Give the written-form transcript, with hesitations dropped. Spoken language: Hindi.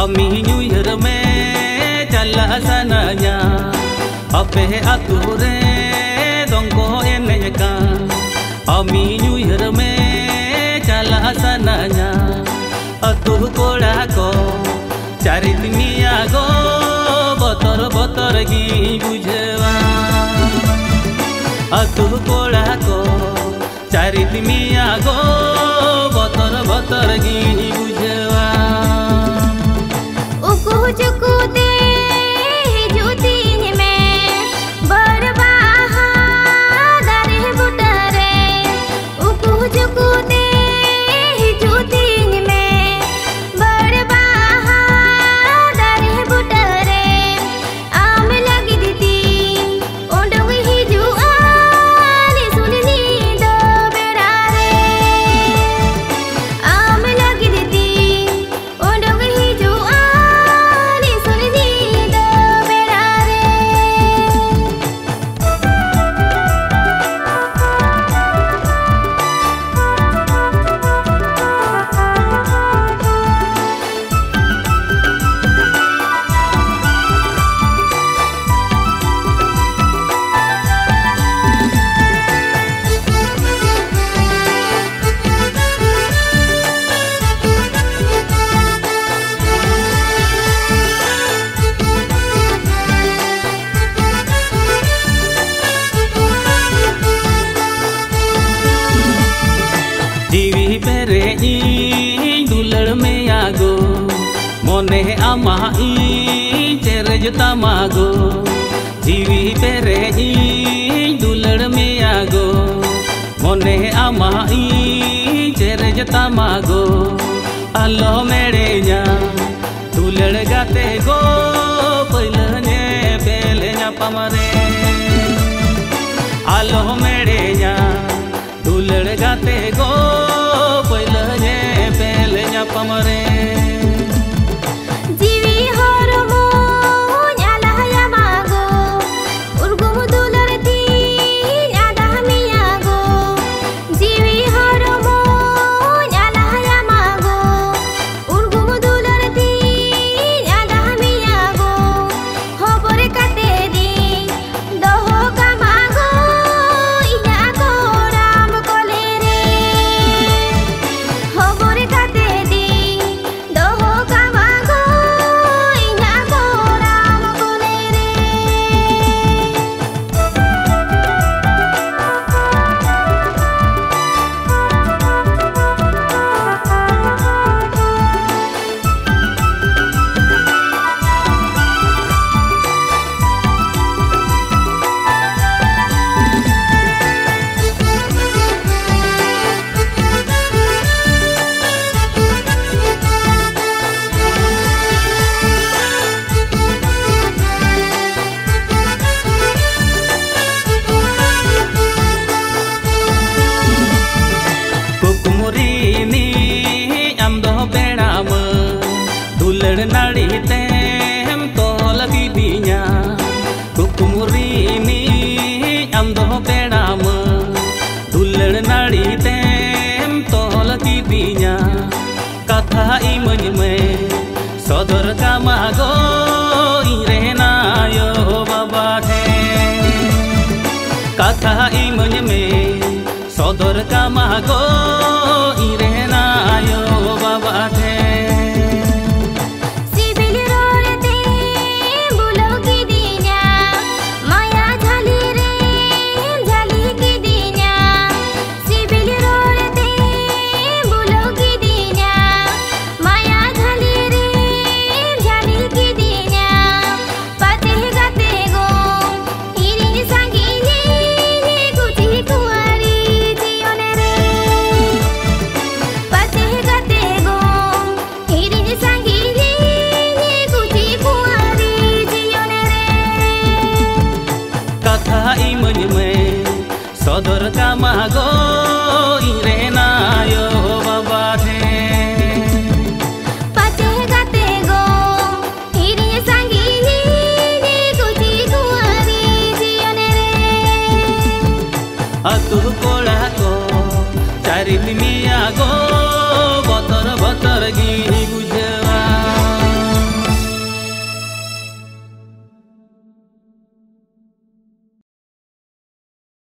Ami nyuhir me jala sananya ape ature dongko eneka Ami nyuhir me jala sananya atu kola ko cari dunia go botor botor gi bujhewa atu kola ko cari dunia go botor botor gi bujhewa uku juku de juti me berbaha dari budare uku juku de juti me berbaha dari budare am lagi diti ondong hijuan sunni do berare am lagi diti ondong hijuan sunni do berare जीवी पेरे दुलड़ में आगो मोने आमा चेरज तमागो जीवी पेरे दुलड़ में आगो मोने आमा चेरज तमागो आलो मेरे nya दुलड़ गाते गो पहले पेले nya पमरे आलो मेरे nya दुलड़ गाते गो पहले पहले पमरे जीवी हरमो न्याला यामागो उर्गुम दुलरती न्यादा मियागो जीवी हरमो न्याला यामागो उर्गुम दुलरती न्यादा मियागो होबरे काटे दी दोहो कामागो इयागो राम कोले रे होबरे काटे दी दोहो कामागो इयागो राम कोले रे कुकुमुरीनी आमदो बेड़ाम दुलड़ नाड़ी तेम तो लगी दिया कुकुमुरीनी आमदो बेड़ाम दुलड़ नाड़ी तेम तो लगी दिया कथा इमन में सदर का मागो इरेना यो बाबा थे कथा इमन में सदर का मागो इरेना यो बाबा थे सिबिल रोरते बुलो की दिन्या माया झाली रे झाली की दिन्या सिबिल रोरते बुलो की दिन्या माया झाली रे झाली की दिन्या पाते गाते गो हिरी सांगिनी गुची कुवारी जियोने रे पाते गाते गो हिरी सांगिनी गुची कुवारी जियोने रे कथा इमन में सदर का मागो इरेना यो बाबा थे पाते गाते गो हिरी सांगिनी गुची कुवारी जियोने रे अतु कोला को चारि मिया गो बतर बतर गी बुझे